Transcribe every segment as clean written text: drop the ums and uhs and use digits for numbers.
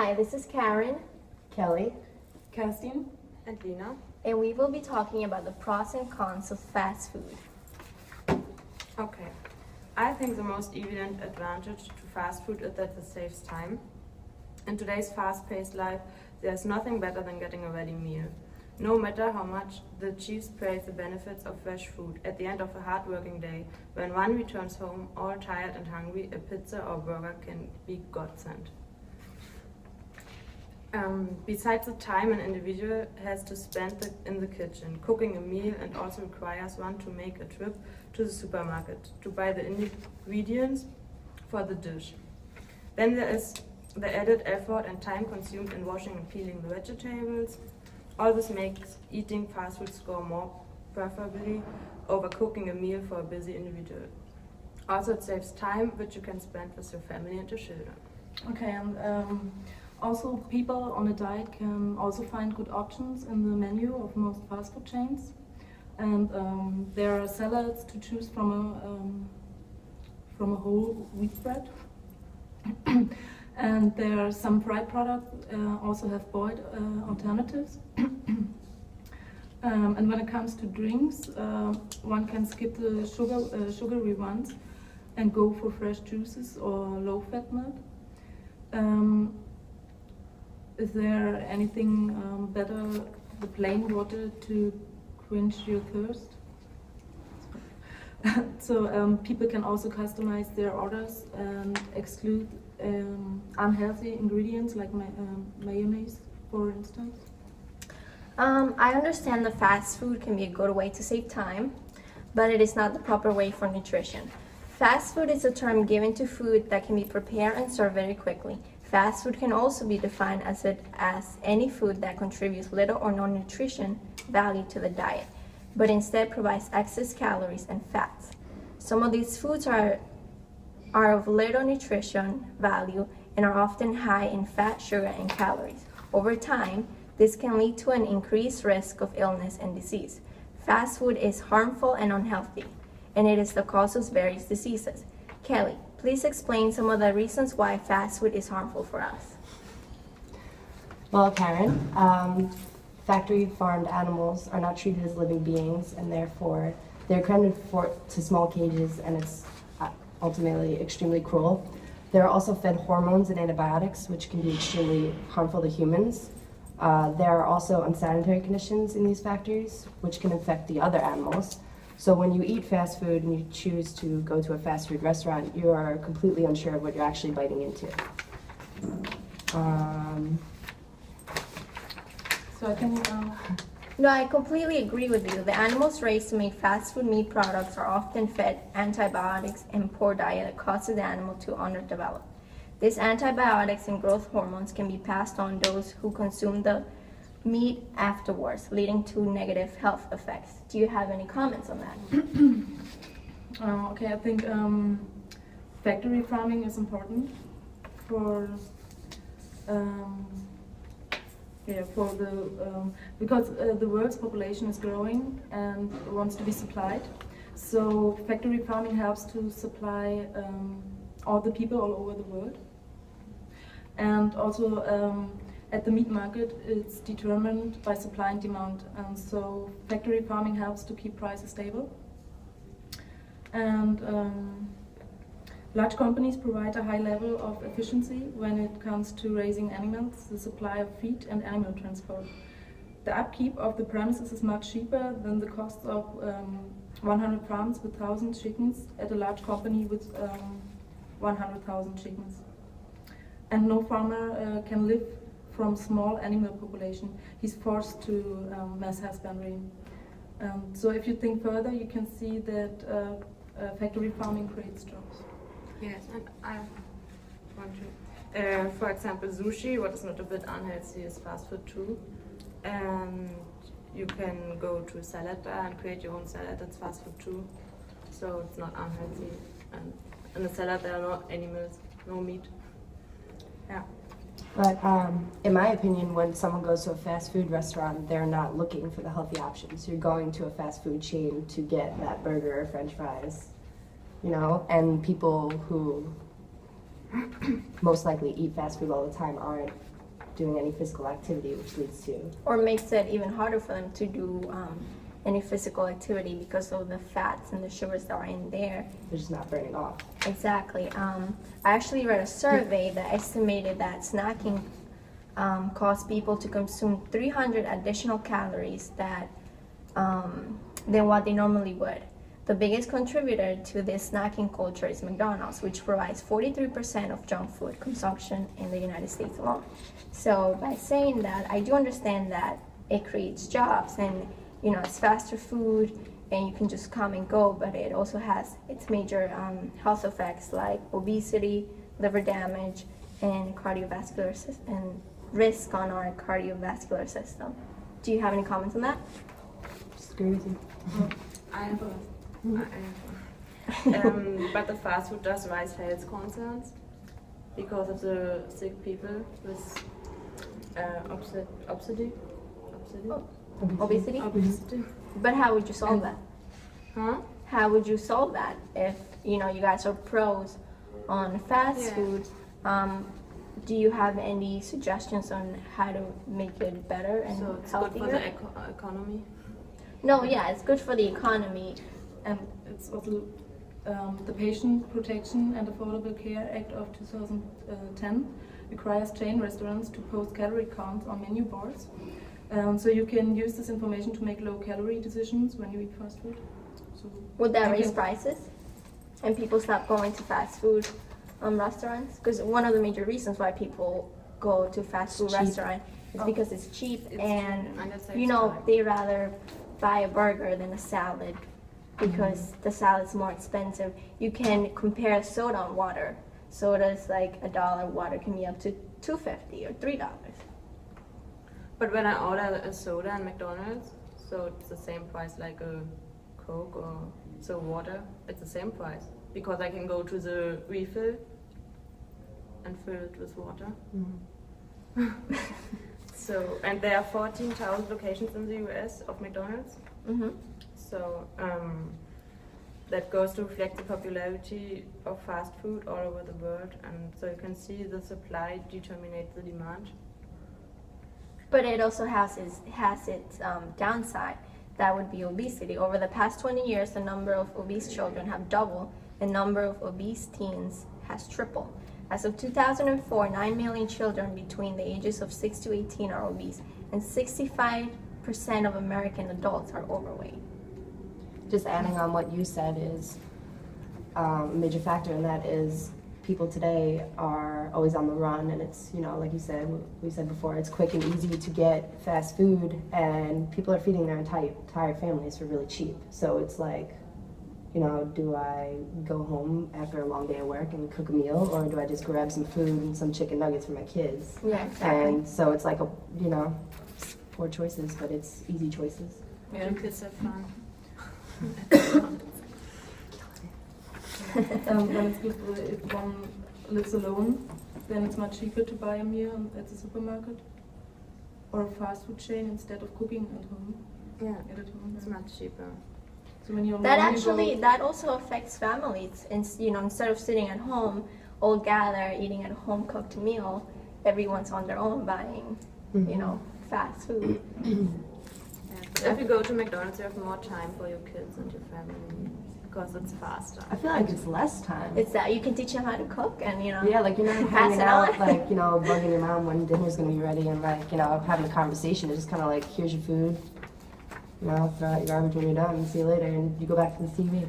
Hi, this is Karen, Kelly. Kerstin. And Lena. and we will be talking about the pros and cons of fast food. Okay. I think the most evident advantage to fast food is that it saves time. In today's fast-paced life, there's nothing better than getting a ready meal. No matter how much the chiefs praise the benefits of fresh food, at the end of a hard-working day, when one returns home all tired and hungry, a pizza or burger can be godsend. Besides the time an individual has to spend in the kitchen, cooking a meal and also requires one to make a trip to the supermarket to buy the ingredients for the dish. Then there is the added effort and time consumed in washing and peeling the vegetables. All this makes eating fast food score more preferably over cooking a meal for a busy individual. Also, it saves time which you can spend with your family and your children. Okay, and also people on a diet can also find good options in the menu of most fast food chains. And there are salads to choose from a whole wheat bread. And there are some fried products also have boiled alternatives. And when it comes to drinks, one can skip the sugary ones and go for fresh juices or low-fat milk. Is there anything better, the plain water to quench your thirst? So people can also customize their orders and exclude unhealthy ingredients like mayonnaise, for instance. I understand that fast food can be a good way to save time, but it is not the proper way for nutrition. Fast food is a term given to food that can be prepared and served very quickly. Fast food can also be defined as any food that contributes little or no nutrition value to the diet, but instead provides excess calories and fats. Some of these foods are of little nutrition value and are often high in fat, sugar, and calories. Over time, this can lead to an increased risk of illness and disease. Fast food is harmful and unhealthy, and it is the cause of various diseases. Kelly, please explain some of the reasons why fast food is harmful for us. Well, Karen, factory farmed animals are not treated as living beings, and therefore they're crammed to small cages, and it's ultimately extremely cruel. They're also fed hormones and antibiotics, which can be extremely harmful to humans. There are also unsanitary conditions in these factories, which can affect the other animals. So when you eat fast food and you choose to go to a fast food restaurant, you are completely unsure of what you're actually biting into. So I think No, I completely agree with you. The animals raised to make fast food meat products are often fed antibiotics, and poor diet causes the animal to underdevelop. These antibiotics and growth hormones can be passed on those who consume the meat afterwards, leading to negative health effects. Do you have any comments on that? okay, I think factory farming is important for because the world's population is growing and wants to be supplied. So factory farming helps to supply all the people all over the world. And also at the meat market, it's determined by supply and demand. And so factory farming helps to keep prices stable. And large companies provide a high level of efficiency when it comes to raising animals, the supply of feed and animal transport. The upkeep of the premises is much cheaper than the cost of 100 farms with 1,000 chickens at a large company with 100,000 chickens. And no farmer can live from small animal population. He's forced to mass husbandry. So if you think further, you can see that factory farming creates jobs. Yes, and I want to, for example, sushi, what is not a bit unhealthy, is fast food too. And you can go to a salad bar and create your own salad, that's fast food too. So it's not unhealthy. And in the salad there are no animals, no meat. Yeah. But in my opinion, when someone goes to a fast food restaurant, they're not looking for the healthy options. You're going to a fast food chain to get that burger or french fries, you know, and people who most likely eat fast food all the time aren't doing any physical activity, which leads to Or makes it even harder for them to do any physical activity because of the fats and the sugars that are in there. they're just not burning off. Exactly. I actually read a survey that estimated that snacking caused people to consume 300 additional calories than what they normally would. The biggest contributor to this snacking culture is McDonald's, which provides 43% of junk food consumption in the United States alone. So by saying that, I do understand that it creates jobs and it's faster food and you can just come and go, but it also has its major health effects like obesity, liver damage, and cardiovascular and risk on our cardiovascular system. Do you have any comments on that? Just agree with you. I have a, but the fast food does raise health concerns because of the sick people with obesity. Obesity? Obesity. But how would you solve that? Huh? How would you solve that if you guys are pros on fast food? Do you have any suggestions on how to make it better and So it's healthier? good for the economy. No, yeah, it's good for the economy. And it's also the Patient Protection and Affordable Care Act of 2010 requires chain restaurants to post calorie counts on menu boards. So you can use this information to make low-calorie decisions when you eat fast food. So Would that raise prices and people stop going to fast food restaurants? Because one of the major reasons why people go to fast food It's cheap. restaurant is because it's cheap and it saves time. they rather buy a burger than a salad because the salad's more expensive. You can compare soda and water. Soda is like $1, water can be up to $2.50 or $3. But when I order a soda at McDonald's, so it's the same price like a Coke or so water, it's the same price because I can go to the refill and fill it with water. So, and there are 14,000 locations in the US of McDonald's. Mm-hmm. So that goes to reflect the popularity of fast food all over the world, and so you can see the supply determines the demand. But it also has its downside. That would be obesity. Over the past 20 years, the number of obese children have doubled, and the number of obese teens has tripled. As of 2004, 9 million children between the ages of 6 to 18 are obese, and 65% of American adults are overweight. Just adding on what you said is a major factor in that is people today are always on the run, and it's, like you said, we said before, it's quick and easy to get fast food, and people are feeding their entire families for really cheap. So it's like, do I go home after a long day of work and cook a meal, or do I just grab some food and some chicken nuggets for my kids? Yeah, exactly. And so it's like poor choices, but it's easy choices. Yeah, kids have fun. then it's good if one lives alone, then it's much cheaper to buy a meal at the supermarket or a fast food chain instead of cooking at home. Yeah, Eat at home. it's much cheaper. So when you're That alone, you actually, go- that also affects families. And instead of sitting at home, all gather, eating a home cooked meal, everyone's on their own buying, fast food. But if you go to McDonald's, you have more time for your kids and your family because it's faster. I feel like it's less time. It's that you can teach them how to cook and, Yeah, like you're not pass hanging it out, on. like, bugging your mom when dinner's gonna be ready and like, having a conversation. It's just kind of like, here's your food, throw out your garbage when you're done and see you later, and you go back to the TV.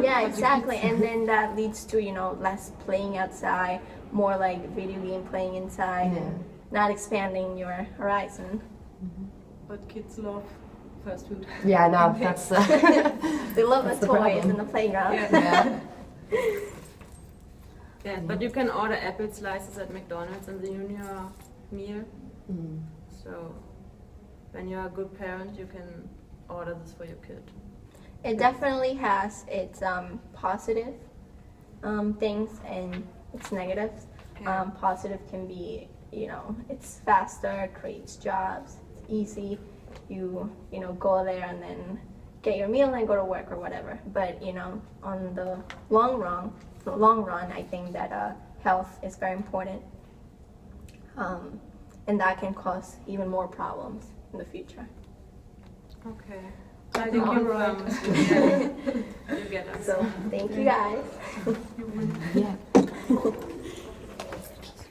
Yeah, exactly. And then that leads to, less playing outside, more like video game playing inside, Yeah. and not expanding your horizon. But kids love fast food. Yeah, I know, that's, They love That's the the toys problem. in the playground. yeah. Yeah, but you can order apple slices at McDonald's and then in your meal. Mm. So when you're a good parent, you can order this for your kid. It definitely has its positive things and its negatives. Yeah. Positive can be, it's faster, creates jobs, it's easy. You go there and then get your meal and go to work or whatever. But on the long run, I think that health is very important. and that can cause even more problems in the future. Okay. I think you're right. You get us. So thank you guys. Yeah.